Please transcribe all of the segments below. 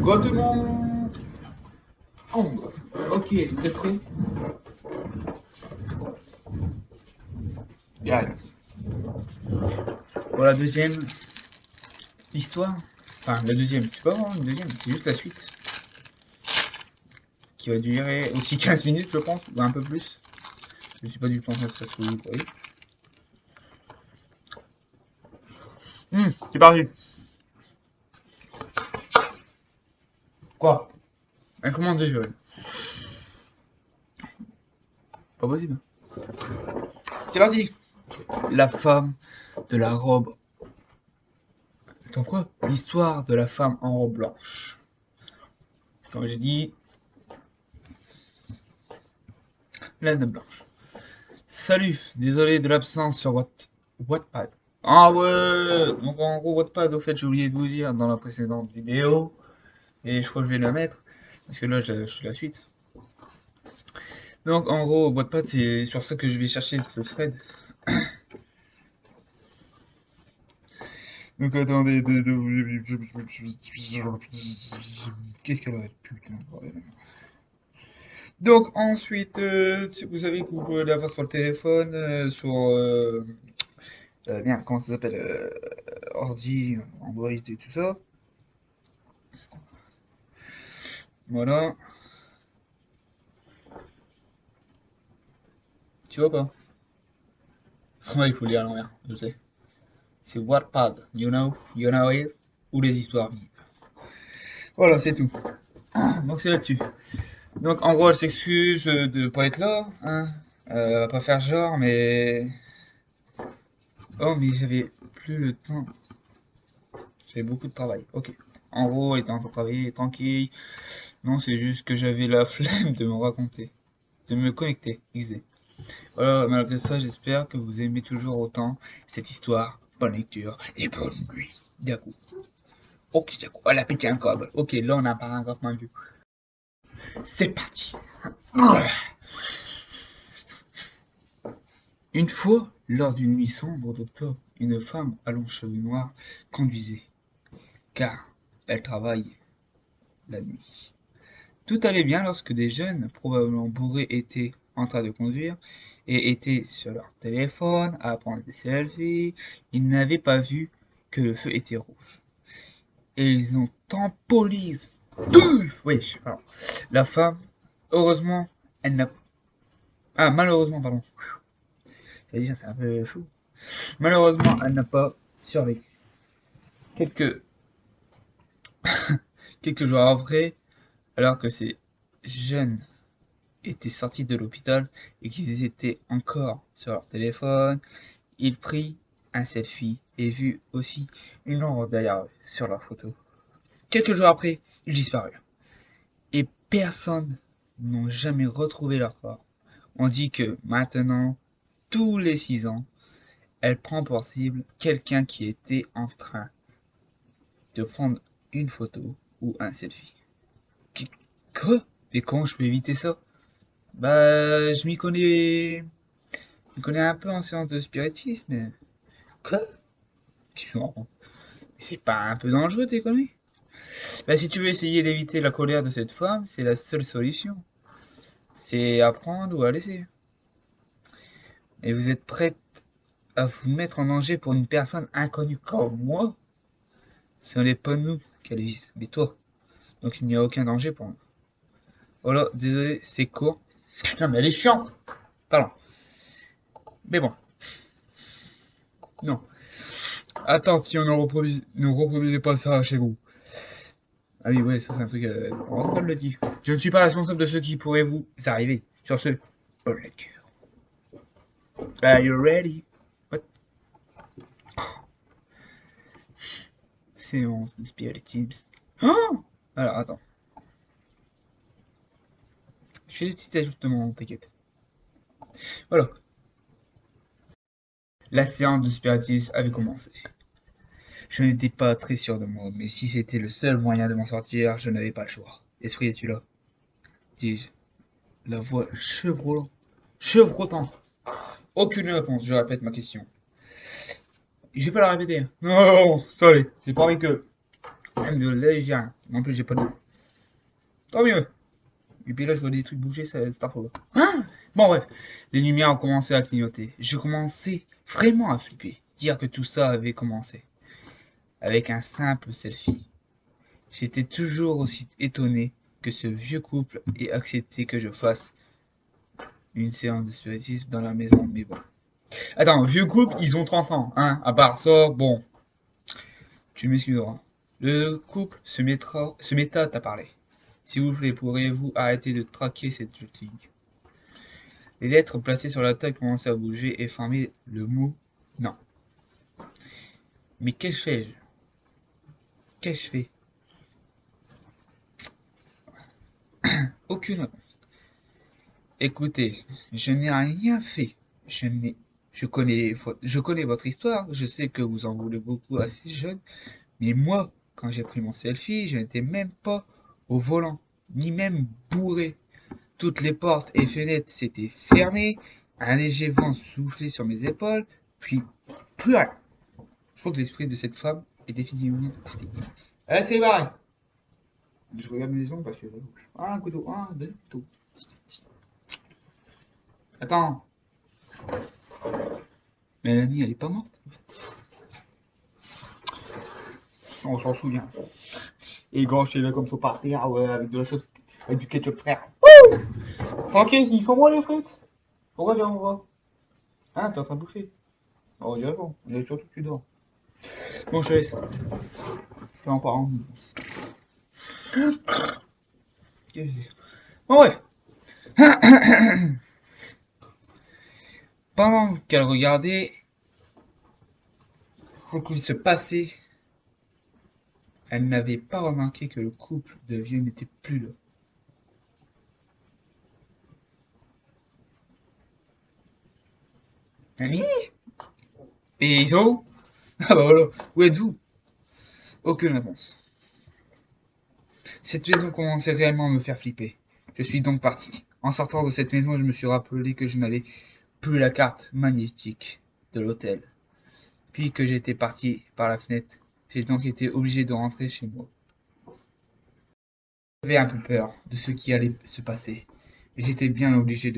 Vote mon ombre. Ok, vous êtes prêts? Bien. Voilà, deuxième histoire. Enfin, la deuxième, c'est pas vraiment une deuxième, c'est juste la suite. Qui va durer aussi 15 minutes, je pense, ou un peu plus. Je sais pas du tout en fait ce que vous croyez. C'est parti. Quoi? Comment dire, pas possible. C'est parti. La femme de la robe. Attends quoi? L'histoire de la femme en robe blanche. Comme j'ai dit, la dame blanche. Salut, désolé de l'absence sur Wattpad. Ah ouais, donc en gros Wattpad, au fait j'ai oublié de vous dire dans la précédente vidéo, et je crois que je vais la mettre, parce que là je suis la suite. Donc en gros Wattpad c'est sur ça que je vais chercher ce thread. Donc attendez, qu'est-ce qu'elle aurait putain bordel. Donc ensuite, vous savez que vous pouvez l'avoir sur le téléphone, merde, comment ça s'appelle, ordi, Android et tout ça. Voilà. Tu vois pas? Ouais, il faut lire à l'envers, je sais. C'est Wattpad, you know it, ou les histoires vives. Voilà, c'est tout. Donc c'est là-dessus. Donc en gros, elle s'excuse de pas être là, hein. Elle va pas faire genre, mais... Oh, mais j'avais plus le temps. J'avais beaucoup de travail. Ok. En gros, elle était en train de travailler, tranquille. Non, c'est juste que j'avais la flemme de me raconter. De me connecter, XD. Voilà, malgré ça, j'espère que vous aimez toujours autant cette histoire. Bonne lecture et bonne nuit. D'accord. Ok, d'accord. Elle a pété un câble. Ok, là, on a un paragraphe moins vu. C'est parti. Une fois, lors d'une nuit sombre d'octobre, une femme à longs cheveux noirs conduisait, car elle travaille la nuit. Tout allait bien lorsque des jeunes, probablement bourrés, étaient en train de conduire et étaient sur leur téléphone à prendre des selfies. Ils n'avaient pas vu que le feu était rouge. Et ils ont temporisé. Oui, pardon. La femme, heureusement, elle n'a... Ah, malheureusement, pardon. J'allais dire, c'est un peu chaud. Malheureusement, elle n'a pas survécu. Quelques... Quelques jours après, alors que ces jeunes étaient sortis de l'hôpital et qu'ils étaient encore sur leur téléphone, ils prirent un selfie et vit aussi une ombre derrière eux sur leur photo. Quelques jours après, ils disparurent. Et personne n'ont jamais retrouvé leur corps. On dit que maintenant, tous les 6 ans, elle prend pour cible quelqu'un qui était en train de prendre une photo ou un selfie. Quoi? Et comment je peux éviter ça? Bah, je m'y connais un peu en séance de spiritisme, mais... Quoi? Qu'est-ce que tu racontes? C'est pas un peu dangereux tes conneries? Bah, si tu veux essayer d'éviter la colère de cette femme, c'est la seule solution. C'est à prendre ou à laisser. Et vous êtes prête à vous mettre en danger pour une personne inconnue comme moi? Ce n'est pas nous qu'elle vise, mais toi. Donc il n'y a aucun danger pour nous. Voilà, désolé, c'est court. Putain, mais elle est chiante! Pardon. Mais bon, non. Attends, si on ne reproduisait pas ça chez vous. Ah oui, ouais, ça c'est un truc. On le dit. Je ne suis pas responsable de ce qui pourrait vous arriver. Sur ce, bonne lecture. Are you ready? What? Séance de spiritisme. Oh! Alors, attends. Je fais des petits ajustements, t'inquiète. Voilà. La séance de spiritisme avait commencé. Je n'étais pas très sûr de moi, mais si c'était le seul moyen de m'en sortir, je n'avais pas le choix. Esprit, es-tu là? Dis-je. La voix chevrotante. Aucune réponse, je répète ma question. Je vais pas la répéter. Non, ça allez, j'ai pas envie que Même de lait, j'ai rien. En plus, j'ai pas d'eau. Tant mieux. Et puis là, je vois des trucs bouger, ça c'est trop. Hein. Bon, bref. Les lumières ont commencé à clignoter. Je commençais vraiment à flipper. Dire que tout ça avait commencé. Avec un simple selfie. J'étais toujours aussi étonné que ce vieux couple ait accepté que je fasse une séance de spiritisme dans la maison. Mais bon. Attends, vieux couple, ils ont 30 ans. Hein. À part ça, bon. Tu m'excuseras. Le couple se mettra à parler. S'il vous plaît, pourriez-vous arrêter de traquer cette jeune fille? Les lettres placées sur la table commençaient à bouger et former le mot non. Mais qu'ai-je fait? Qu'ai-je fait? Aucune réponse. Écoutez, je n'ai rien fait. Je n'ai. Je connais votre histoire, je sais que vous en voulez beaucoup à ces jeunes, mais moi, quand j'ai pris mon selfie, je n'étais même pas au volant, ni même bourré. Toutes les portes et fenêtres s'étaient fermées, un léger vent soufflait sur mes épaules, puis plus rien. Je crois que l'esprit de cette femme est définitivement parti. Allez, c'est barré. Je regarde mes ongles parce que... Un couteau, un, deux, couteaux. Attends. Mélanie, elle est pas morte? On s'en souvient. Et gauche, il est comme ça par terre, ouais, avec de la chose, avec du ketchup frère. Tranquille, ils font moi les frites. Pourquoi viens, on va? Hein, t'es en train de bouffer? Oh, on dirait bon. On dirait surtout que tu dors. Bon, je te laisse. Tu en parles. Bon, bref. Pendant qu'elle regardait ce qu'il se passait, elle n'avait pas remarqué que le couple de vieux n'était plus là. Mamie? Et ils sont où? Ah bah voilà. Où êtes-vous? Aucune réponse. Cette maison commençait réellement à me faire flipper. Je suis donc parti. En sortant de cette maison, je me suis rappelé que je n'avais plus la carte magnétique de l'hôtel. Puis que j'étais parti par la fenêtre. J'ai donc été obligé de rentrer chez moi. J'avais un peu peur de ce qui allait se passer. Et j'étais bien obligé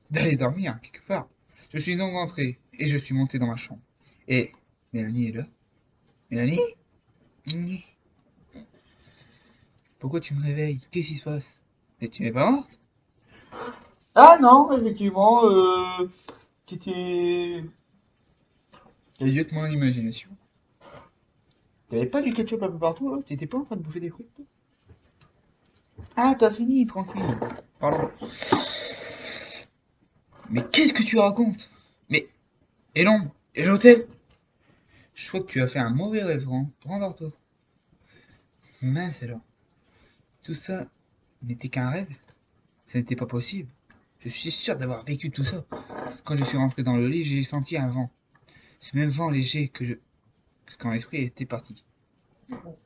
d'aller dormir, quelque part. Je suis donc rentré et je suis monté dans ma chambre. Et Mélanie est là. Mélanie? Mélanie? Pourquoi tu me réveilles? Qu'est-ce qui se passe? Et tu n'es pas morte? Ah non, effectivement, c'était juste mon imagination. T'avais pas du ketchup un peu partout là? T'étais pas en train de bouffer des frites toi? Ah, t'as fini, tranquille. Pardon. Mais qu'est-ce que tu racontes? Mais, et l'ombre? Et l'hôtel? Je crois que tu as fait un mauvais rêve, rendors-toi. Mince alors. Tout ça n'était qu'un rêve? Ça n'était pas possible. Je suis sûr d'avoir vécu tout ça. Quand je suis rentré dans le lit, j'ai senti un vent. Ce même vent léger que quand l'esprit était parti. Non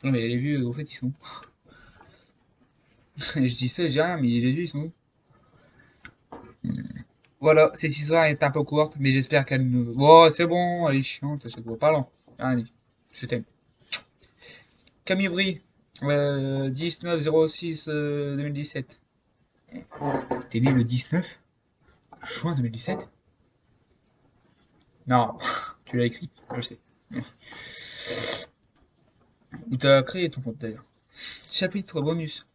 mais les vieux, au fait, ils sont... Je dis ça, je dis rien, mais les vieux, ils sont où? Voilà, cette histoire est un peu courte, mais j'espère qu'elle nous... Oh, c'est bon, elle est chiante, je vois. Pardon. Allez, je t'aime. Camille Brie, 19-06 2017. T'es né le 19 juin 2017? Non, tu l'as écrit, je sais. Merci. Ou t'as créé ton compte d'ailleurs. Chapitre bonus.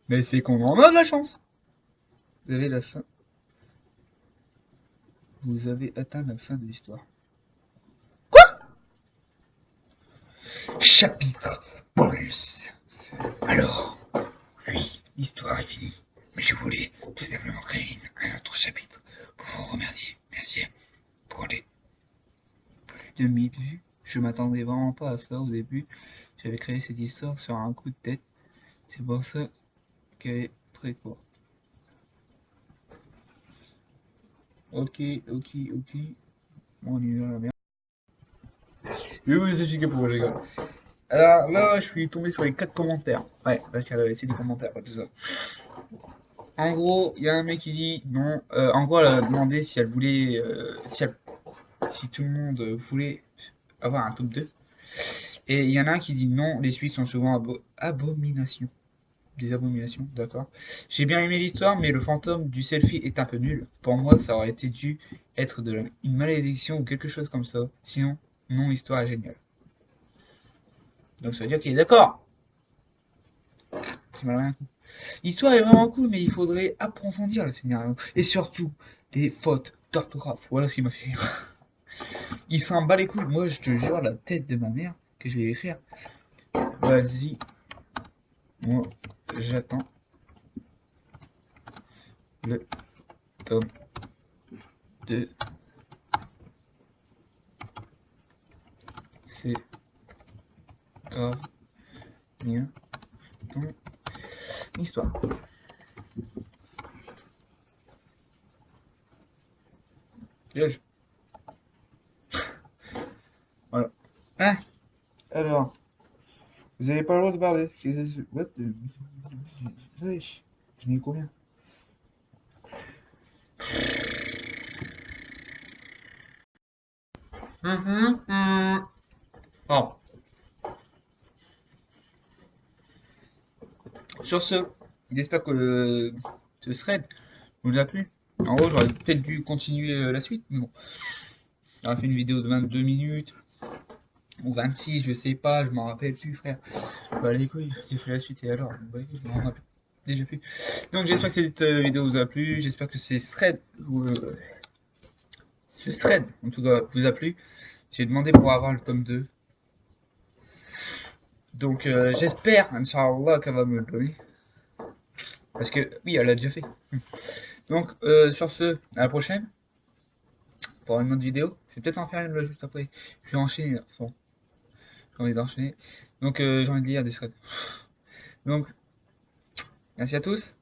Mais c'est qu'on en a de la chance. Vous avez la fin. Vous avez atteint la fin de l'histoire. Chapitre bonus. Alors, oui, l'histoire est finie. Mais je voulais tout simplement créer un autre chapitre pour vous remercier. Merci pour les plus de 1000 vues. Je m'attendais vraiment pas à ça au début. J'avais créé cette histoire sur un coup de tête. C'est pour ça qu'elle est très courte. Ok, ok, ok. On y va la merde. Je vais vous expliquer pourquoi je rigole. Alors là, je suis tombé sur les 4 commentaires. Ouais, parce qu'elle avait laissé des commentaires, pas tout ça. En gros, il y a un mec qui dit non. En gros, elle a demandé si elle voulait, si tout le monde voulait avoir un top 2. Et il y en a un qui dit non, les suites sont souvent abominations. Des abominations, d'accord. J'ai bien aimé l'histoire, mais le fantôme du selfie est un peu nul. Pour moi, ça aurait été dû être une malédiction ou quelque chose comme ça. Sinon, non, l'histoire est géniale. Donc ça veut dire qu'il est d'accord. L'histoire est vraiment cool, mais il faudrait approfondir le scénario. Et surtout, les fautes d'orthographe. Voilà ce qui m'a fait rire. Il s'en bat les couilles. Moi, je te jure, la tête de ma mère, que je vais écrire. Vas-y. Moi, j'attends le tome 2. C'est grave bien ton histoire. Piège. Voilà. Hein? Alors, vous avez pas le droit de parler. What the... Wesh. Je n'ai combien? Bon. Sur ce, j'espère que ce thread vous a plu. En gros, j'aurais peut-être dû continuer la suite, mais bon. J'aurais fait une vidéo de 22 minutes, ou 26, je sais pas, je m'en rappelle plus, frère. Bah, les couilles, j'ai fait la suite et alors, bah, je m'en rappelle déjà plus. Donc, j'espère que cette vidéo vous a plu, j'espère que ce thread, en tout cas, vous a plu. J'ai demandé pour avoir le tome 2. Donc, j'espère, Inch'Allah, qu'elle va me le donner. Parce que, oui, elle l'a déjà fait. Donc, sur ce, à la prochaine. Pour une autre vidéo. Je vais peut-être en faire une là juste après. Je vais enchaîner là. Bon, j'ai envie d'enchaîner. Donc j'ai envie de lire des threads. Donc, merci à tous.